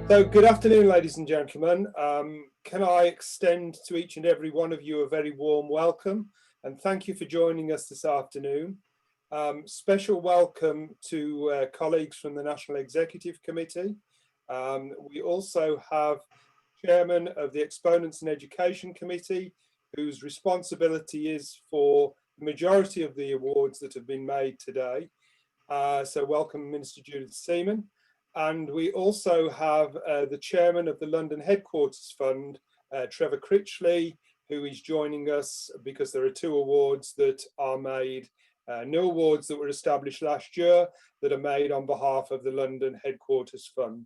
So good afternoon, ladies and gentlemen. Can I extend to each and every one of you a very warm welcome and thank you for joining us this afternoon. Special welcome to colleagues from the National Executive Committee. We also have Chairman of the Exponents and Education Committee, whose responsibility is for the majority of the awards that have been made today. So welcome, Minister Judith Seaman. And we also have the chairman of the London Headquarters Fund, Trevor Critchley, who is joining us because there are two awards that are made, new awards that were established last year that are made on behalf of the London Headquarters Fund.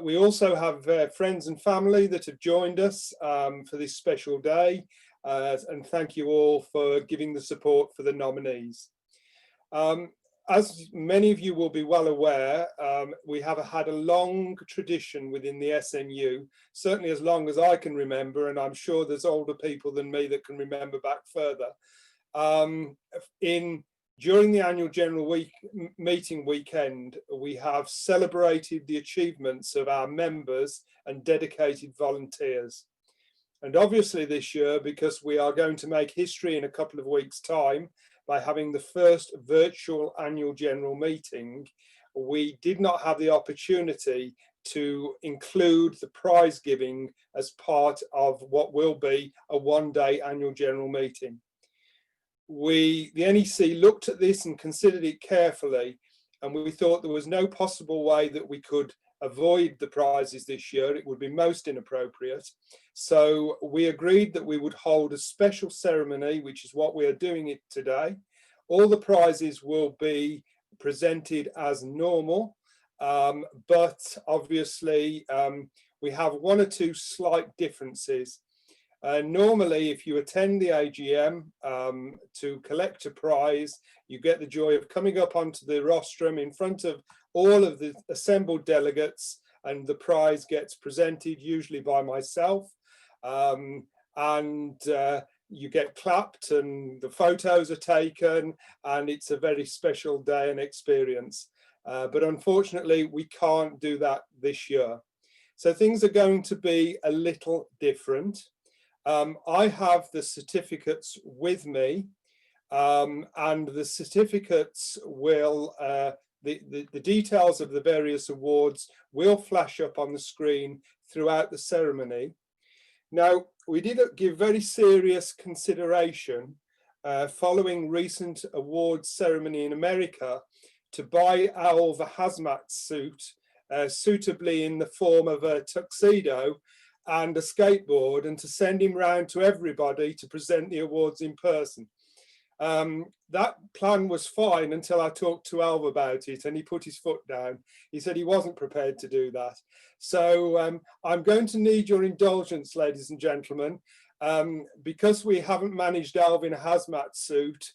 We also have friends and family that have joined us for this special day, and thank you all for giving the support for the nominees. As many of you will be well aware, we have had a long tradition within the SNU, certainly as long as I can remember, and I'm sure there's older people than me that can remember back further. During the annual general meeting weekend, we have celebrated the achievements of our members and dedicated volunteers. And obviously this year, because we are going to make history in a couple of weeks' time, by having the first virtual annual general meeting, we did not have the opportunity to include the prize giving as part of what will be a one-day annual general meeting. The NEC looked at this and considered it carefully, and we thought there was no possible way that we could avoid the prizes this year. It would be most inappropriate. So we agreed that we would hold a special ceremony, which is what we are doing it today. All the prizes will be presented as normal, but obviously we have one or two slight differences. Normally, if you attend the AGM to collect a prize, you get the joy of coming up onto the rostrum in front of all of the assembled delegates, and the prize gets presented usually by myself, and you get clapped and the photos are taken, and it's a very special day and experience. But unfortunately, we can't do that this year. So things are going to be a little different. I have the certificates with me, and the certificates will, the details of the various awards will flash up on the screen throughout the ceremony. Now, we did give very serious consideration following recent awards ceremony in America to buy Alv a hazmat suit suitably in the form of a tuxedo and a skateboard, and to send him round to everybody to present the awards in person. That plan was fine until I talked to Alv about it, and he put his foot down. He said he wasn't prepared to do that. So I'm going to need your indulgence, ladies and gentlemen. Because we haven't managed Alv in a hazmat suit,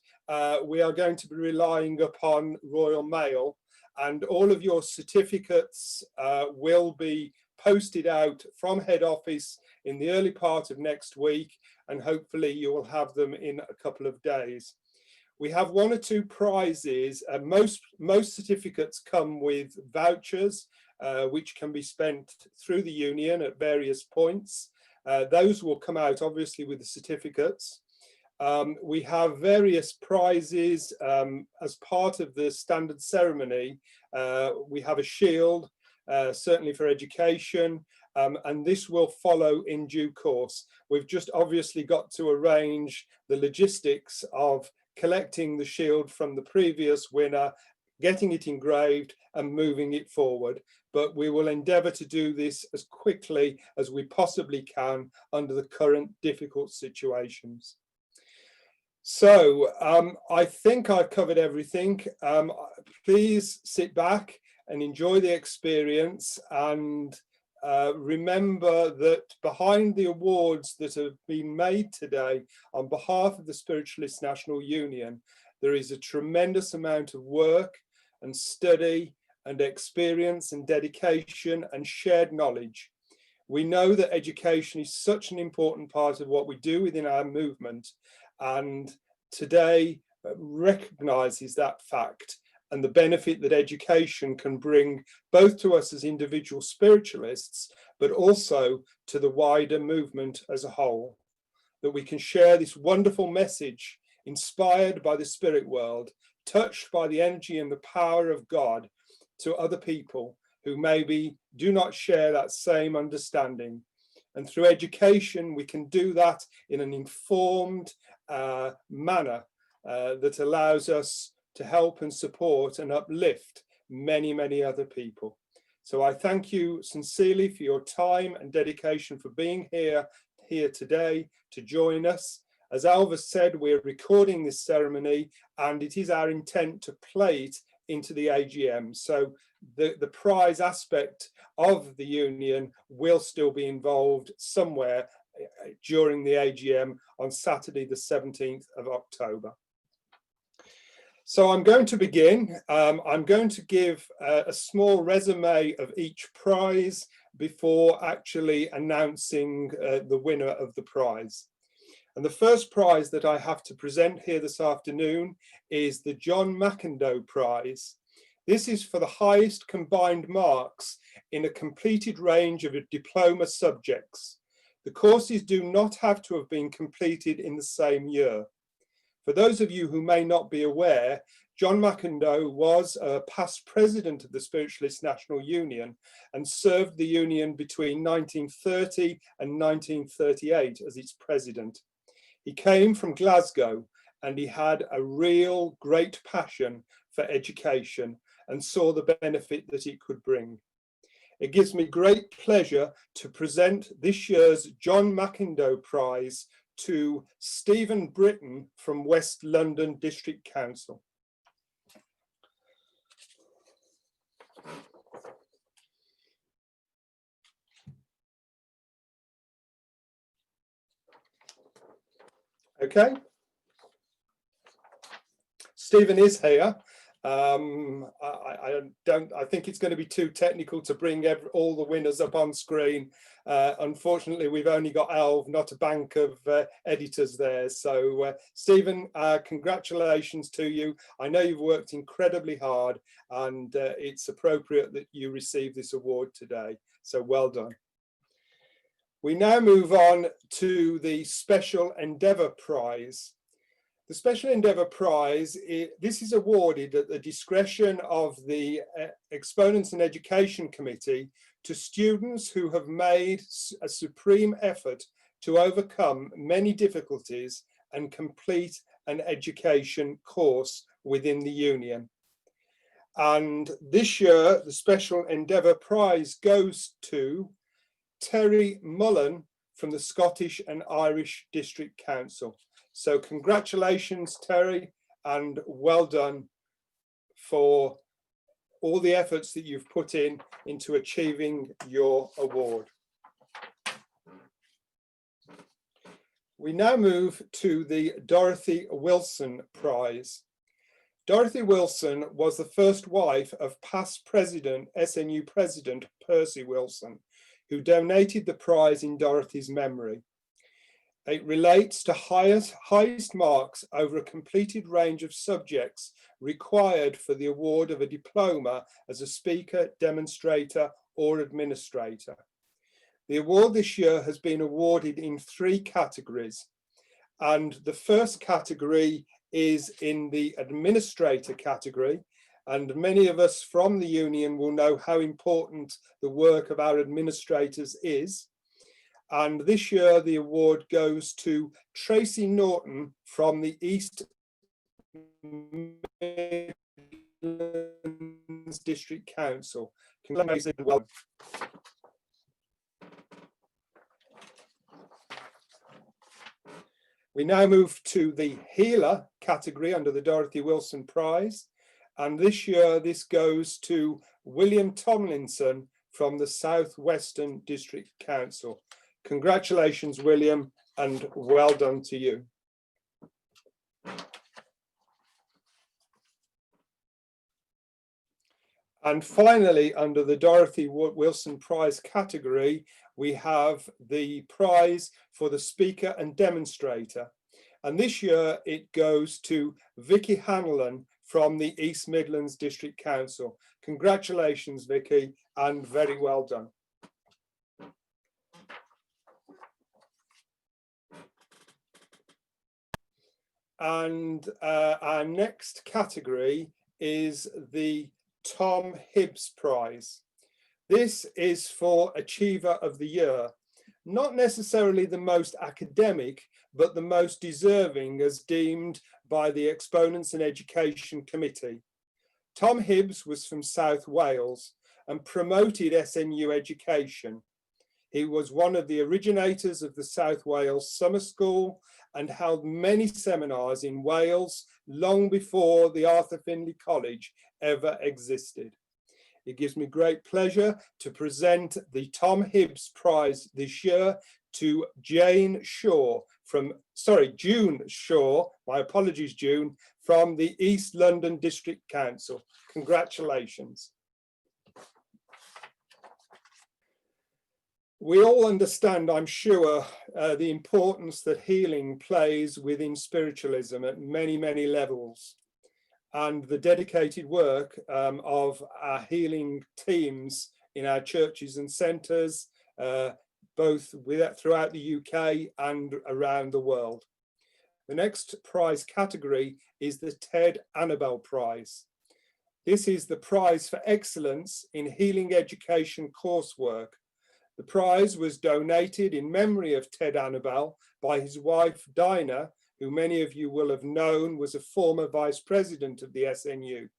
we are going to be relying upon Royal Mail, and all of your certificates will be posted out from head office in the early part of next week, and hopefully you will have them in a couple of days. We have one or two prizes. Most certificates come with vouchers, which can be spent through the union at various points. Those will come out obviously with the certificates. We have various prizes as part of the standard ceremony. We have a shield, certainly for education, and this will follow in due course. We've just obviously got to arrange the logistics of collecting the shield from the previous winner, getting it engraved and moving it forward. But we will endeavour to do this as quickly as we possibly can under the current difficult situations. So I think I've covered everything. Please sit back and enjoy the experience, and remember that behind the awards that have been made today on behalf of the Spiritualists National Union, there is a tremendous amount of work and study and experience and dedication and shared knowledge. We know that education is such an important part of what we do within our movement, and today recognises that fact and the benefit that education can bring both to us as individual spiritualists, but also to the wider movement as a whole. That we can share this wonderful message inspired by the spirit world, touched by the energy and the power of God, to other people who maybe do not share that same understanding. And through education, we can do that in an informed manner that allows us to help and support and uplift many, many other people. So I thank you sincerely for your time and dedication for being here today to join us. As Alva said, we're recording this ceremony and it is our intent to play it into the AGM. So the prize aspect of the union will still be involved somewhere during the AGM on Saturday, the 17th of October. So I'm going to begin. I'm going to give a small resume of each prize before actually announcing the winner of the prize. And the first prize that I have to present here this afternoon is the John McIndoe Prize. This is for the highest combined marks in a completed range of diploma subjects. The courses do not have to have been completed in the same year. For those of you who may not be aware, John McIndoe was a past president of the Spiritualists National Union and served the union between 1930 and 1938 as its president. He came from Glasgow and he had a real great passion for education and saw the benefit that it could bring. It gives me great pleasure to present this year's John McIndoe Prize to David Bruton from West London District Council. Okay, Stephen is here. I think it's going to be too technical to bring all the winners up on screen. Unfortunately, we've only got Alv, not a bank of editors there. So Stephen, congratulations to you. I know you've worked incredibly hard and it's appropriate that you receive this award today. So well done. We now move on to the Special Endeavour Prize. The Special Endeavour Prize, this is awarded at the discretion of the Exponents and Education Committee to students who have made a supreme effort to overcome many difficulties and complete an education course within the union. And this year, the Special Endeavour Prize goes to Terry Mullen from the Scottish and Irish District Council. So congratulations, Terry, and well done for all the efforts that you've put into achieving your award. We now move to the Dorothy Wilson Prize. Dorothy Wilson was the first wife of past president, SNU President Percy Wilson, who donated the prize in Dorothy's memory. It relates to highest marks over a completed range of subjects required for the award of a diploma as a speaker, demonstrator, or administrator. The award this year has been awarded in 3 categories, and the first category is in the administrator category, and many of us from the union will know how important the work of our administrators is. And this year the award goes to Tracy Norton from the East Midlands District Council. We now move to the Healer category under the Dorothy Wilson Prize. And this year this goes to William Tomlinson from the South Western District Council. Congratulations, William, and well done to you. And finally, under the Dorothy Wilson Prize category, we have the prize for the speaker and demonstrator. And this year it goes to Vicky Hanlon from the East Midlands District Council. Congratulations, Vicky, and very well done. And our next category is the Tom Hibbs Prize. This is for Achiever of the Year, not necessarily the most academic, but the most deserving as deemed by the Exponents in Education Committee. Tom Hibbs was from South Wales and promoted SNU education. He was one of the originators of the South Wales Summer School and held many seminars in Wales long before the Arthur Findlay College ever existed. It gives me great pleasure to present the Tom Hibbs Prize this year to June Shaw, my apologies, June, from the East London District Council. Congratulations. We all understand, I'm sure, the importance that healing plays within spiritualism at many, many levels, and the dedicated work of our healing teams in our churches and centres, both throughout the UK and around the world. The next prize category is the Ted Annabel Prize. This is the prize for excellence in healing education coursework. The prize was donated in memory of Ted Annabel by his wife Dinah, who many of you will have known was a former vice president of the SNU.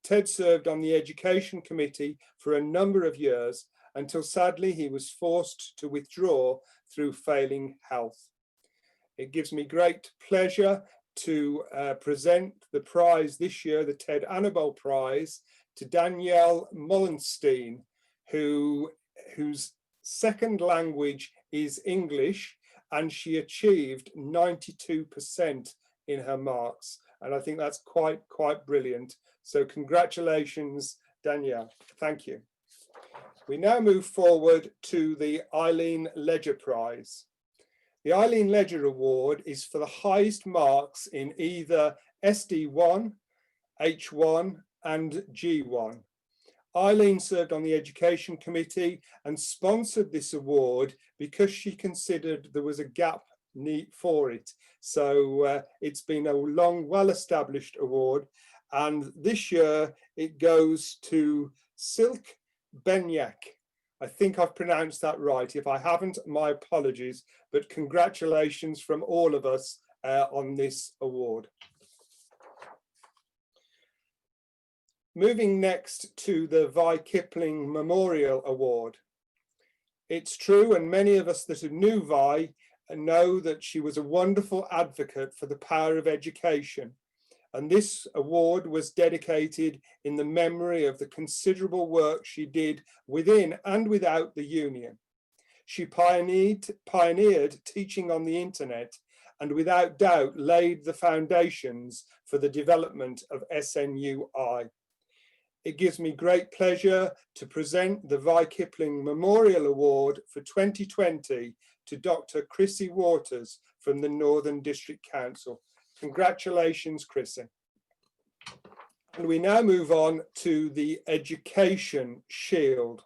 Ted served on the education committee for a number of years until sadly he was forced to withdraw through failing health. It gives me great pleasure to present the prize this year, the Ted Annabel Prize, to Danielle Mullenstein, whose second language is English, and she achieved 92% in her marks. And I think that's quite brilliant. So congratulations, Danielle. Thank you. We now move forward to the Eileen Ledger Prize. The Eileen Ledger Award is for the highest marks in either SD1, H1 and G1. Eileen served on the Education Committee and sponsored this award because she considered there was a gap for it. So it's been a long, well-established award. And this year it goes to Silk Benyak. I think I've pronounced that right. If I haven't, my apologies, but congratulations from all of us on this award. Moving next to the Vi Kipling Memorial Award. It's true, and many of us that knew Vi know that she was a wonderful advocate for the power of education. And this award was dedicated in the memory of the considerable work she did within and without the union. She pioneered teaching on the internet and without doubt laid the foundations for the development of SNUI. It gives me great pleasure to present the Vi Kipling Memorial Award for 2020 to Dr. Chrissy Waters from the Northern District Council. Congratulations, Chrissy. And we now move on to the Education Shield.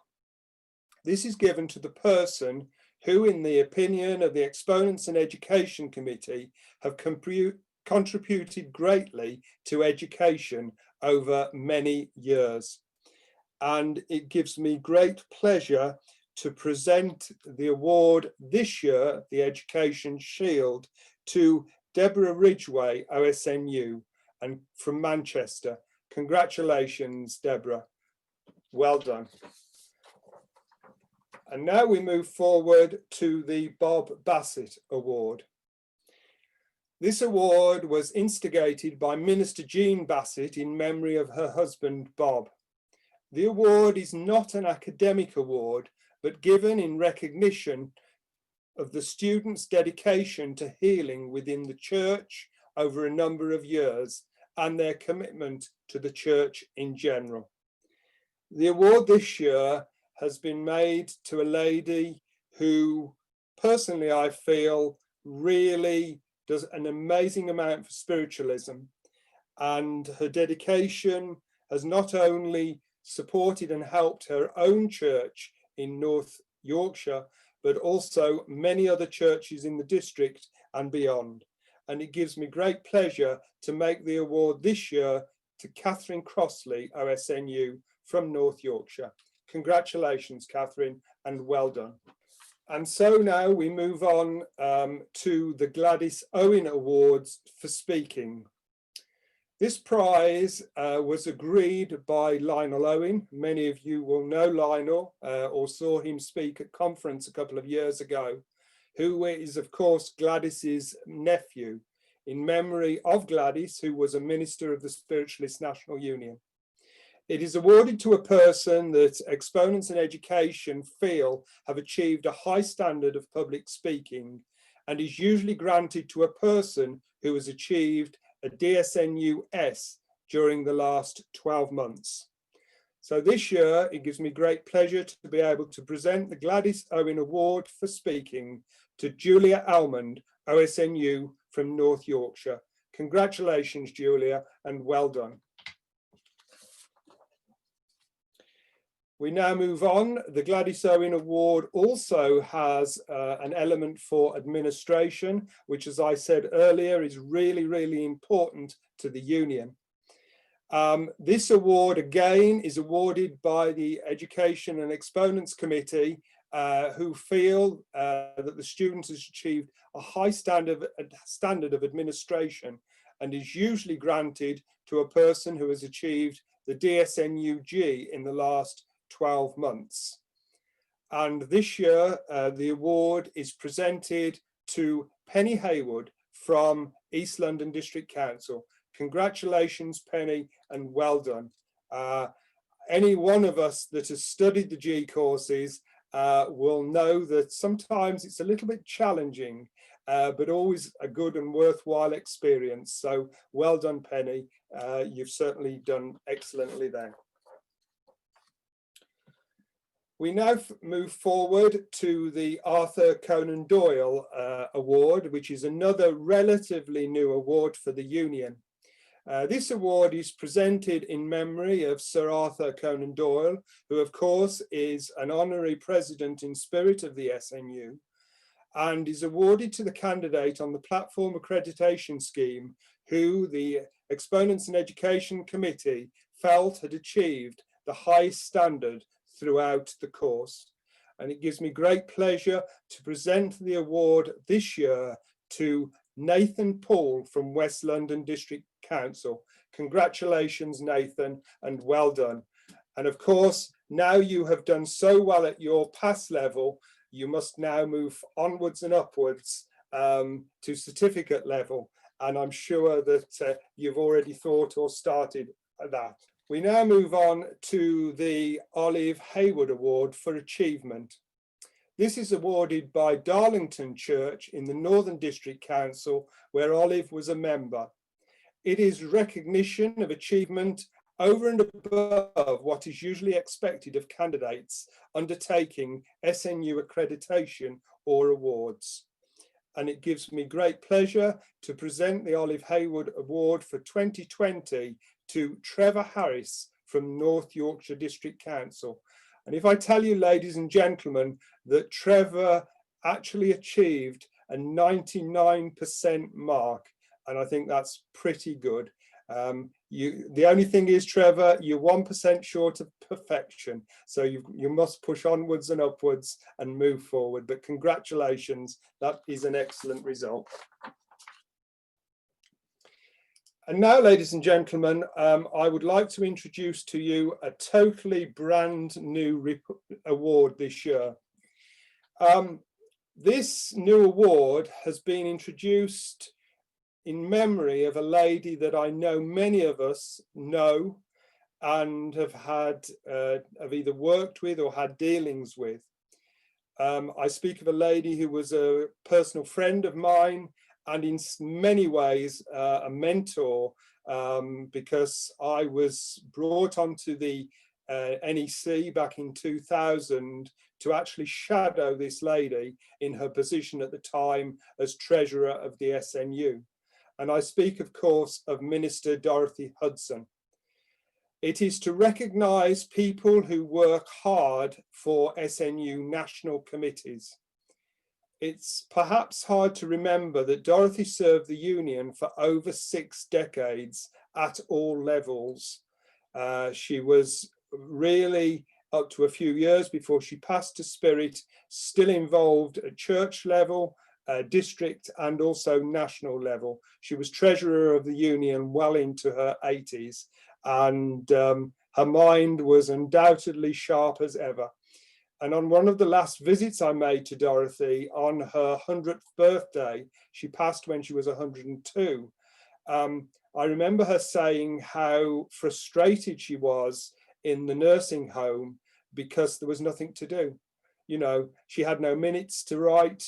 This is given to the person who, in the opinion of the Exponents in Education Committee, have contributed greatly to education over many years. And it gives me great pleasure to present the award this year, the Education Shield, to Deborah Ridgway, OSNU, and from Manchester. Congratulations, Deborah. Well done. And now we move forward to the Bob Bassett Award. This award was instigated by Minister Jean Bassett in memory of her husband, Bob. The award is not an academic award, but given in recognition of the students' dedication to healing within the church over a number of years and their commitment to the church in general. The award this year has been made to a lady who, personally, I feel really does an amazing amount for spiritualism. and her dedication has not only supported and helped her own church in North Yorkshire, but also many other churches in the district and beyond. And it gives me great pleasure to make the award this year to Catherine Crossley, OSNU, from North Yorkshire. Congratulations, Catherine, and well done. And so now we move on to the Gladys Owen Awards for speaking. This prize was agreed by Lionel Owen. Many of you will know Lionel or saw him speak at conference a couple of years ago, who is, of course, Gladys's nephew, in memory of Gladys, who was a minister of the Spiritualists National Union. It is awarded to a person that exponents in education feel have achieved a high standard of public speaking, and is usually granted to a person who has achieved a DSNU-S during the last 12 months. So this year, it gives me great pleasure to be able to present the Gladys Owen Award for speaking to Julia Almond, OSNU from North Yorkshire. Congratulations, Julia, and well done. We now move on. The Gladys Owen Award also has an element for administration, which, as I said earlier, is really, really important to the union. This award, again, is awarded by the Education and Exponents Committee, who feel that the student has achieved a high standard of administration, and is usually granted to a person who has achieved the DSNU-G in the last 12 months. And this year, the award is presented to Penny Haywood from East London District Council. Congratulations, Penny, and well done. Any one of us that has studied the G courses will know that sometimes it's a little bit challenging, but always a good and worthwhile experience. So well done, Penny. You've certainly done excellently there. We now move forward to the Arthur Conan Doyle Award, which is another relatively new award for the union. This award is presented in memory of Sir Arthur Conan Doyle, who of course is an honorary president in spirit of the SNU, and is awarded to the candidate on the platform accreditation scheme who the Exponents in Education Committee felt had achieved the highest standard throughout the course. And it gives me great pleasure to present the award this year to Nathan Paul from West London District Council. Congratulations, Nathan, and well done. And of course, now you have done so well at your pass level, you must now move onwards and upwards to certificate level. And I'm sure that you've already thought or started that. We now move on to the Olive Haywood Award for Achievement. This is awarded by Darlington Church in the Northern District Council, where Olive was a member. It is recognition of achievement over and above what is usually expected of candidates undertaking SNU accreditation or awards. And it gives me great pleasure to present the Olive Haywood Award for 2020 to Trevor Harris from North Yorkshire District Council. And if I tell you, ladies and gentlemen, that Trevor actually achieved a 99% mark, and I think that's pretty good. The only thing is, Trevor, you're 1% short of perfection. So you must push onwards and upwards and move forward. But congratulations, that is an excellent result. And now, ladies and gentlemen, I would like to introduce to you a totally brand new award this year. This new award has been introduced in memory of a lady that I know many of us know and have either worked with or had dealings with. I speak of a lady who was a personal friend of mine, and in many ways a mentor, because I was brought onto the NEC back in 2000 to actually shadow this lady in her position at the time as treasurer of the SNU. And I speak, of course, of Minister Dorothy Hudson. It is to recognise people who work hard for SNU national committees. It's perhaps hard to remember that Dorothy served the union for over 6 decades at all levels. She was really, up to a few years before she passed to spirit, still involved at church level, district and also national level. She was treasurer of the union well into her 80s, and her mind was undoubtedly sharp as ever. And on one of the last visits I made to Dorothy on her 100th birthday, she passed when she was 102. I remember her saying how frustrated she was in the nursing home because there was nothing to do. You know, she had no minutes to write,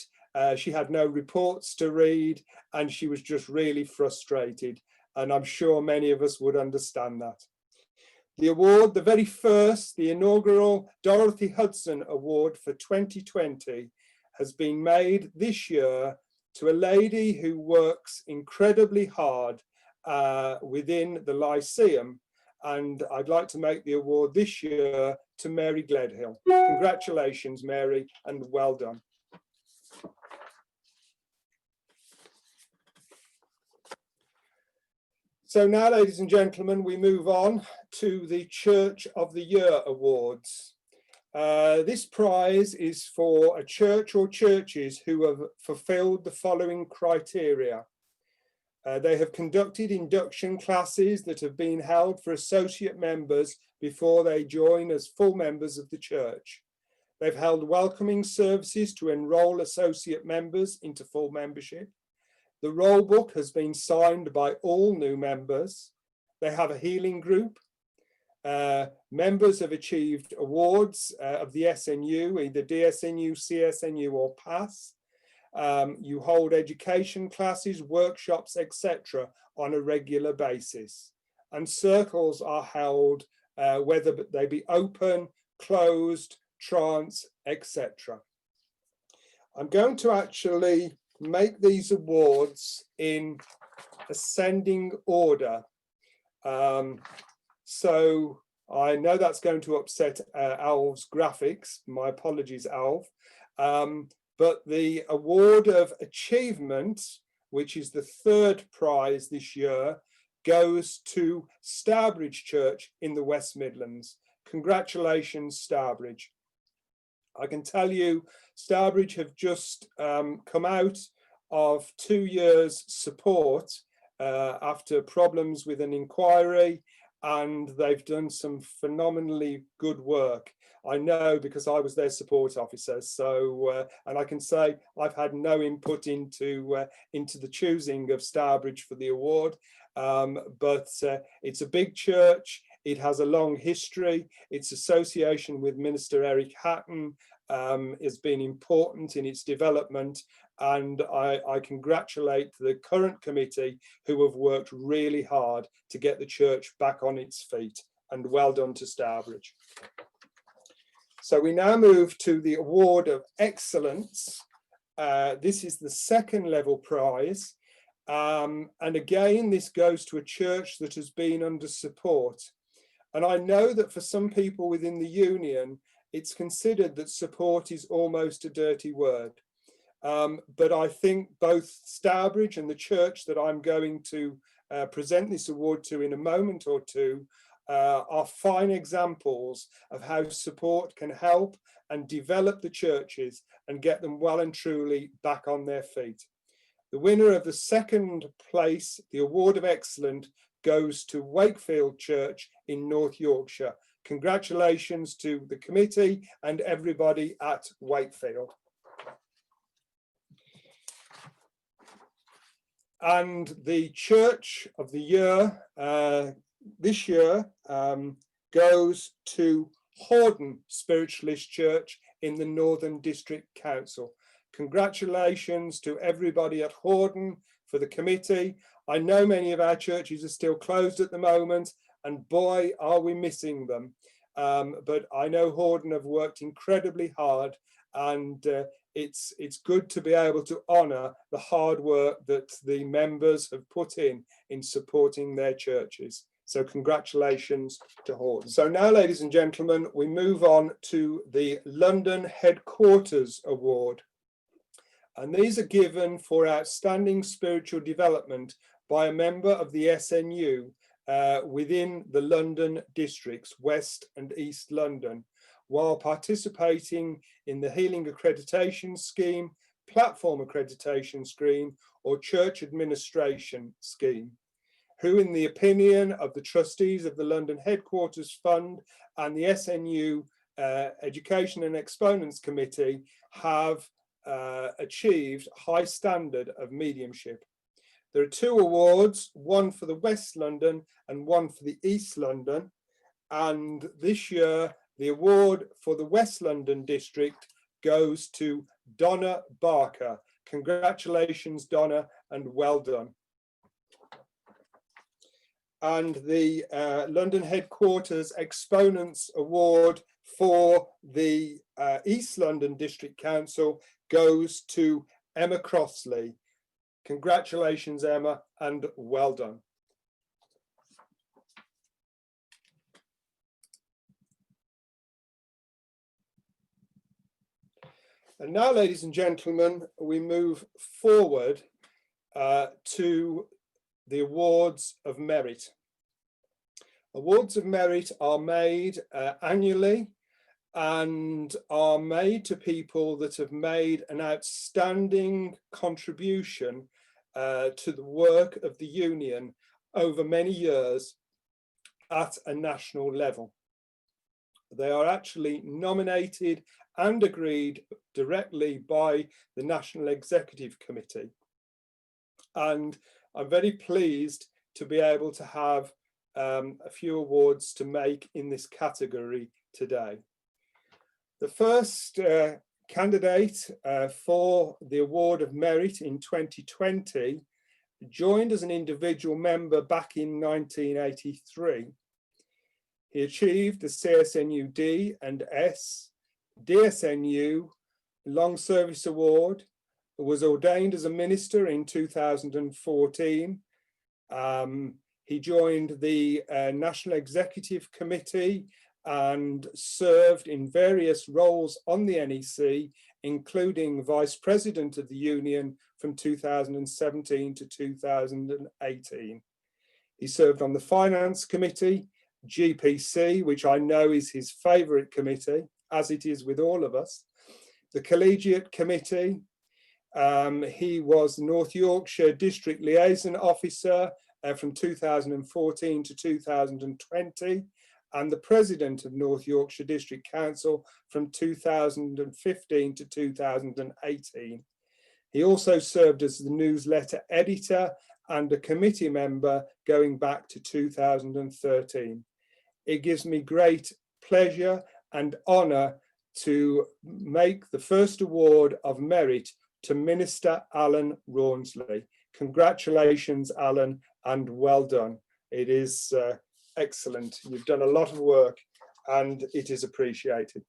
she had no reports to read, and she was just really frustrated. And I'm sure many of us would understand that. The award, the very first, the inaugural Dorothy Hudson Award for 2020, has been made this year to a lady who works incredibly hard within the Lyceum. And I'd like to make the award this year to Mary Gledhill. Congratulations, Mary, and well done. So now, ladies and gentlemen, we move on to the Church of the Year Awards. This prize is for a church or churches who have fulfilled the following criteria. They have conducted induction classes that have been held for associate members before they join as full members of the church. They've held welcoming services to enroll associate members into full membership. The roll book has been signed by all new members. They have a healing group. Members have achieved awards of the SNU, either DSNU, CSNU or PASS. You hold education classes, workshops, etc. on a regular basis. And circles are held, whether they be open, closed, trance, etc. I'm going to actually make these awards in ascending order. So I know that's going to upset Alv's graphics. My apologies, Alv. But the award of achievement, which is the third prize this year, goes to Stourbridge Church in the West Midlands. Congratulations, Stourbridge. I can tell you, Stourbridge have just come out of 2 years support after problems with an inquiry, and they've done some phenomenally good work. I know because I was their support officer, so and I can say I've had no input into the choosing of Stourbridge for the award, but it's a big church. It has a long history. Its association with Minister Eric Hatton has been important in its development, and I congratulate the current committee who have worked really hard to get the church back on its feet, and well done to Stourbridge. So we now move to the Award of Excellence. This is the second level prize. And again, this goes to a church that has been under support. And I know that for some people within the union, it's considered that support is almost a dirty word. But I think both Stourbridge and the church that I'm going to present this award to in a moment or two are fine examples of how support can help and develop the churches and get them well and truly back on their feet. The winner of the second place, the Award of Excellence, goes to Wakefield Church in North Yorkshire. Congratulations to the committee and everybody at Wakefield. And the Church of the Year this year goes to Hordern Spiritualist Church in the Northern District Council. Congratulations to everybody at Hordern for the committee. I know many of our churches are still closed at the moment, and boy, are we missing them. But I know Hordern have worked incredibly hard, and it's good to be able to honour the hard work that the members have put in supporting their churches. So congratulations to Horton. So now, ladies and gentlemen, we move on to the London Headquarters Award. And these are given for outstanding spiritual development by a member of the SNU within the London districts, West and East London, while participating in the Healing Accreditation Scheme, Platform Accreditation Scheme, or Church Administration Scheme, who, in the opinion of the trustees of the London Headquarters Fund and the SNU Education and Exponents Committee, have achieved high standard of mediumship. There are 2 awards, one for the West London and one for the East London. And this year, the award for the West London district goes to Donna Barker. Congratulations, Donna, and well done. And the London Headquarters Exponents Award for the East London District Council goes to Emma Crossley. Congratulations, Emma, and well done. And now, ladies and gentlemen, we move forward to the Awards of Merit. Awards of Merit are made annually and are made to people that have made an outstanding contribution to the work of the union over many years at a national level. They are actually nominated and agreed directly by the National Executive Committee. And I'm very pleased to be able to have a few awards to make in this category today. The first candidate for the Award of Merit in 2020 joined as an individual member back in 1983. He achieved the CSNU D and S, DSNU Long Service Award, was ordained as a minister in 2014. He joined the National Executive Committee and served in various roles on the NEC, including Vice President of the Union from 2017 to 2018. He served on the Finance Committee, GPC, which I know is his favourite committee, as it is with all of us, the Collegiate Committee. He was North Yorkshire District Liaison Officer from 2014 to 2020, and the President of North Yorkshire District Council from 2015 to 2018. He also served as the newsletter editor and a committee member going back to 2013. It gives me great pleasure and honour to make the first award of merit to Minister Alan Rawnsley. Congratulations, Alan, and well done. It is excellent. You've done a lot of work and it is appreciated.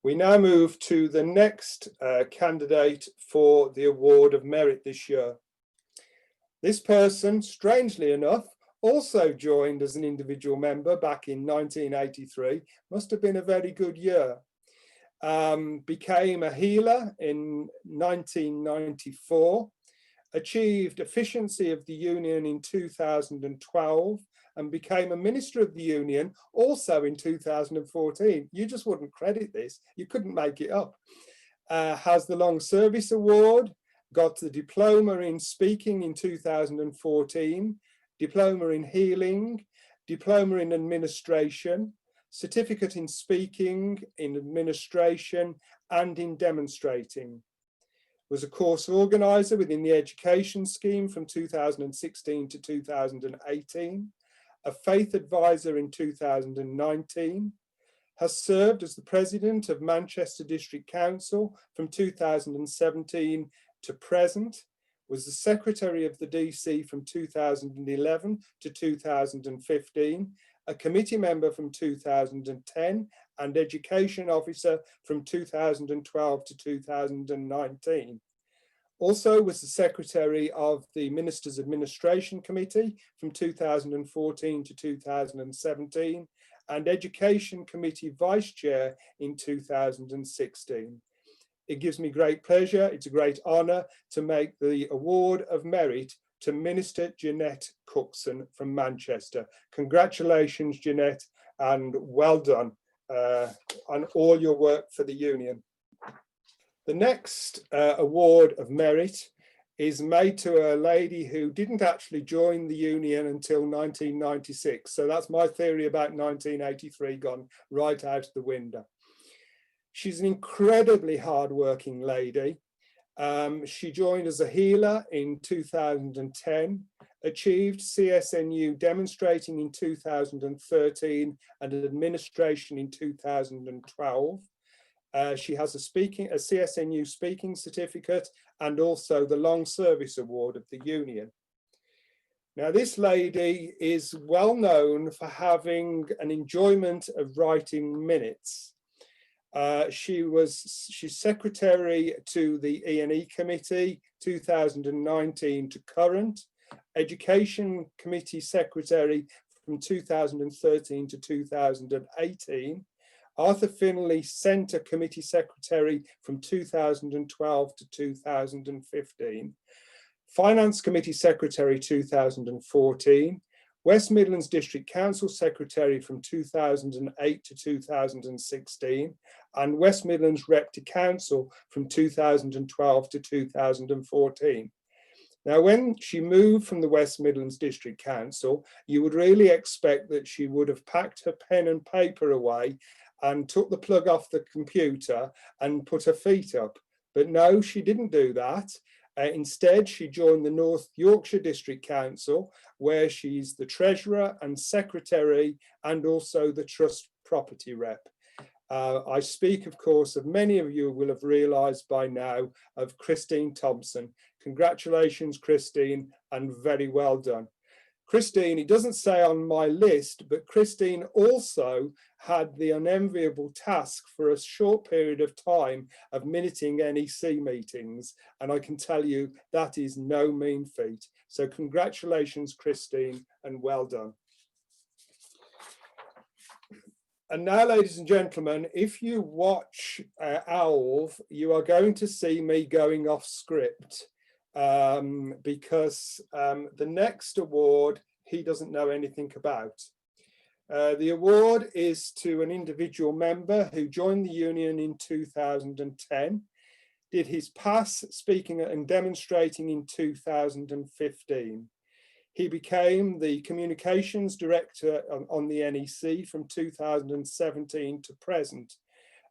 We now move to the next candidate for the Award of Merit this year. This person, strangely enough, also joined as an individual member back in 1983. Must have been a very good year. Became a healer in 1994, achieved efficiency of the union in 2012, and became a minister of the union also in 2014. You just wouldn't credit this. You couldn't make it up. Has the Long Service Award, got the diploma in speaking in 2014, diploma in healing, diploma in administration, certificate in speaking, in administration, and in demonstrating. Was a course organizer within the education scheme from 2016 to 2018, a faith advisor in 2019, has served as the president of Manchester District Council from 2017 to present, was the secretary of the DC from 2011 to 2015, a committee member from 2010 and education officer from 2012 to 2019. Also was the secretary of the Ministers' Administration Committee from 2014 to 2017 and Education Committee Vice Chair in 2016. It gives me great pleasure, it's a great honour to make the Award of Merit to Minister Jeanette Cookson from Manchester. Congratulations, Jeanette, and well done on all your work for the Union. The next Award of Merit is made to a lady who didn't actually join the Union until 1996. So that's my theory about 1983 gone right out the window. She's an incredibly hardworking lady. She joined as a healer in 2010, achieved CSNU demonstrating in 2013 and administration in 2012. She has a CSNU speaking certificate and also the Long Service Award of the Union. Now, this lady is well known for having an enjoyment of writing minutes. She's secretary to the E&E Committee 2019 to current, Education Committee secretary from 2013 to 2018, Arthur Finley Centre Committee Secretary from 2012 to 2015, Finance Committee Secretary 2014, West Midlands District Council Secretary from 2008 to 2016, and West Midlands Rep to Council from 2012 to 2014. Now, when she moved from the West Midlands District Council, you would really expect that she would have packed her pen and paper away and took the plug off the computer and put her feet up. But no, she didn't do that. Instead, she joined the North Yorkshire District Council, where she's the Treasurer and Secretary and also the Trust Property Rep. I speak, of course, of many of you will have realised by now of Christine Thompson. Congratulations, Christine, and very well done. Christine, it doesn't say on my list, but Christine also had the unenviable task for a short period of time of minuting NEC meetings. And I can tell you that is no mean feat. So congratulations, Christine, and well done. And now, ladies and gentlemen, if you watch Alv, you are going to see me going off script. Because the next award he doesn't know anything about. The award is to an individual member who joined the Union in 2010, did his PASS speaking and demonstrating in 2015. He became the Communications Director on the NEC from 2017 to present,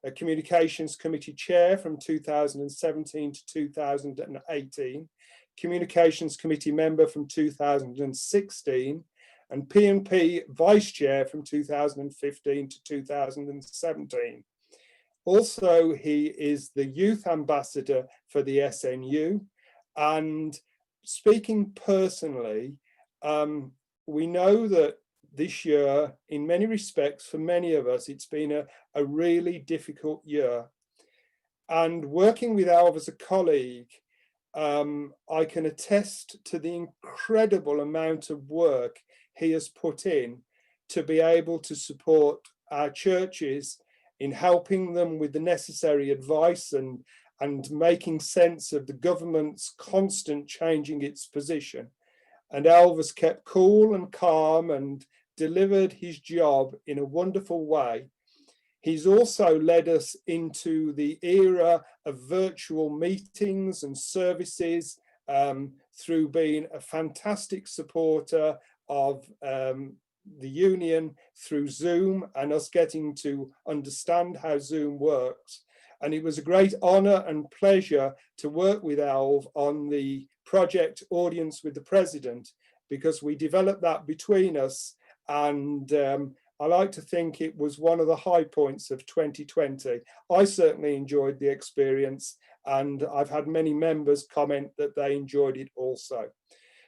a Communications Committee Chair from 2017 to 2018, Communications Committee Member from 2016, and P&P Vice Chair from 2015 to 2017. Also, he is the Youth Ambassador for the SNU, and speaking personally, we know that this year, in many respects, for many of us, it's been a really difficult year. And working with Alv as a colleague, I can attest to the incredible amount of work he has put in to be able to support our churches in helping them with the necessary advice and making sense of the government's constant changing its position. And Alv has kept cool and calm and delivered his job in a wonderful way. He's also led us into the era of virtual meetings and services through being a fantastic supporter of the Union through Zoom and us getting to understand how Zoom works. And it was a great honour and pleasure to work with Alv on the project Audience with the President, because we developed that between us, and I like to think it was one of the high points of 2020. I certainly enjoyed the experience, and I've had many members comment that they enjoyed it also.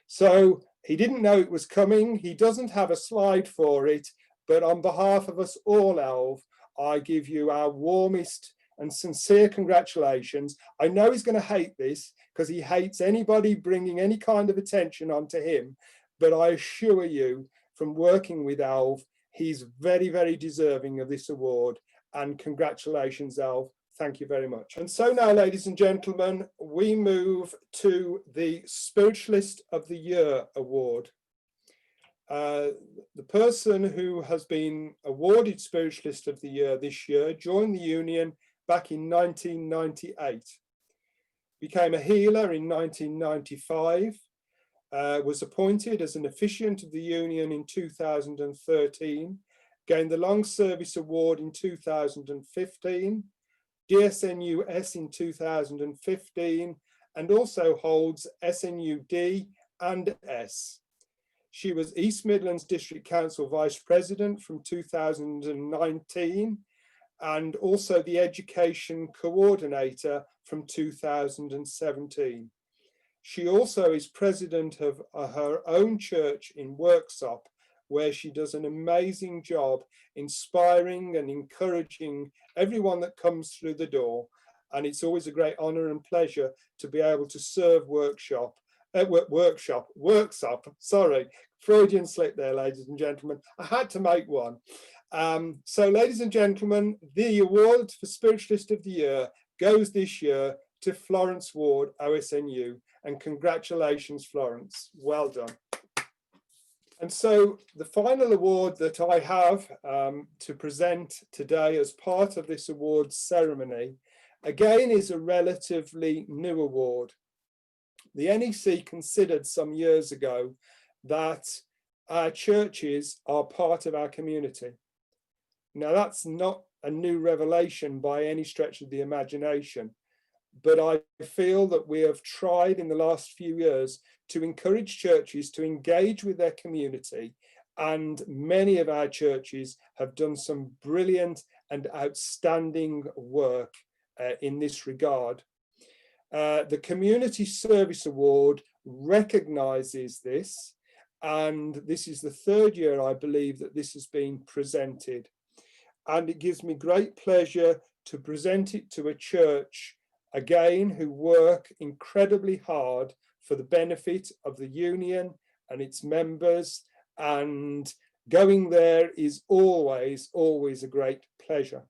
So he didn't know it was coming. He doesn't have a slide for it, But on behalf of us all, Alv, I give you our warmest and sincere congratulations. I know he's going to hate this because he hates anybody bringing any kind of attention onto him, but I assure you, from working with Alv, he's very, very deserving of this award. And congratulations, Alv. Thank you very much. And so now, ladies and gentlemen, we move to the Spiritualist of the Year award. The person who has been awarded Spiritualist of the Year this year joined the union back in 1998, became a healer in 1995, was appointed as an officiant of the union in 2013, gained the Long Service Award in 2015, DSNU-S in 2015, and also holds SNU-D and S. She was East Midlands District Council Vice President from 2019 and also the Education Coordinator from 2017. She also is President of her own church in Worksop, where she does an amazing job inspiring and encouraging everyone that comes through the door. And it's always a great honour and pleasure to be able to serve Worksop, sorry, Freudian slip there, ladies and gentlemen. I had to make one. So, ladies and gentlemen, the award for Spiritualist of the Year goes this year to Florence Ward, OSNU, and congratulations, Florence. Well done. And so the final award that I have to present today as part of this awards ceremony, again, is a relatively new award. The NEC considered some years ago that our churches are part of our community. Now, that's not a new revelation by any stretch of the imagination, but I feel that we have tried in the last few years to encourage churches to engage with their community, and many of our churches have done some brilliant and outstanding work in this regard. The Community Service Award recognises this, and this is the third year, I believe, that this has been presented. And it gives me great pleasure to present it to a church, again, who work incredibly hard for the benefit of the union and its members, and going there is always, always a great pleasure.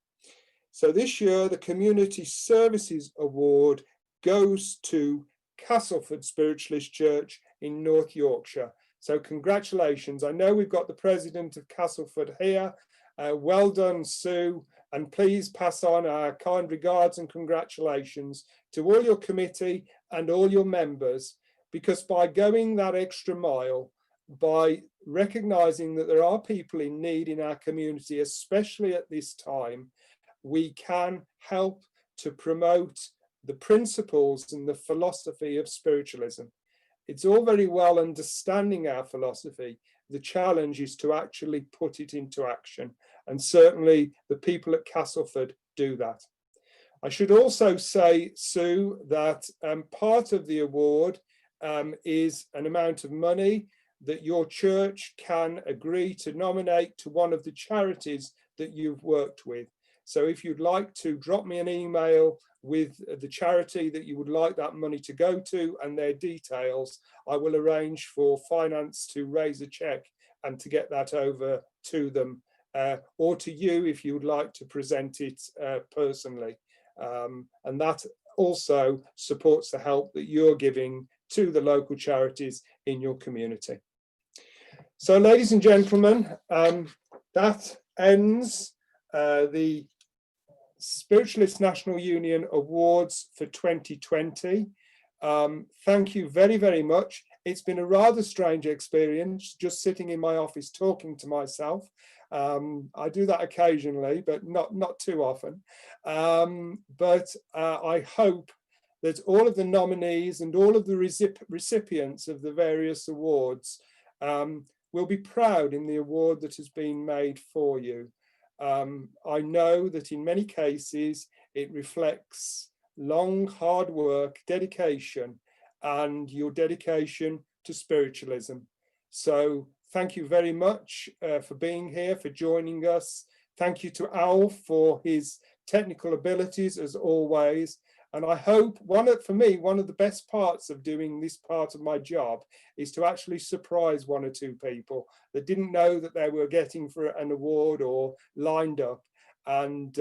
So this year, the Community Services Award goes to Castleford Spiritualist Church in North Yorkshire. So congratulations. I know we've got the president of Castleford here. Well done, Sue. And please pass on our kind regards and congratulations to all your committee and all your members, because by going that extra mile, by recognising that there are people in need in our community, especially at this time, we can help to promote the principles and the philosophy of spiritualism. It's all very well understanding our philosophy. The challenge is to actually put it into action. And certainly the people at Castleford do that. I should also say, Sue, that part of the award is an amount of money that your church can agree to nominate to one of the charities that you've worked with. So if you'd like to drop me an email with the charity that you would like that money to go to and their details, I will arrange for finance to raise a cheque and to get that over to them, or to you if you would like to present it personally. And that also supports the help that you're giving to the local charities in your community. So, ladies and gentlemen, that ends the Spiritualists National Union Awards for 2020. Thank you very, very much. It's been a rather strange experience just sitting in my office talking to myself. I do that occasionally, but not too often. But I hope that all of the nominees and all of the recipients of the various awards will be proud in the award that has been made for you. I know that in many cases it reflects long, hard work, dedication, and your dedication to spiritualism. So thank you very much for being here, for joining us. Thank you to Al for his technical abilities as always. And I hope for me, one of the best parts of doing this part of my job is to actually surprise one or two people that didn't know that they were getting for an award or lined up. And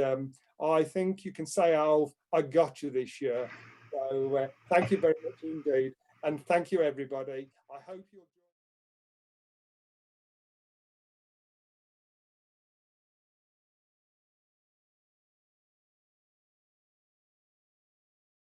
I think you can say, Al, I got you this year. So thank you very much indeed. And thank you, everybody. I hope you'll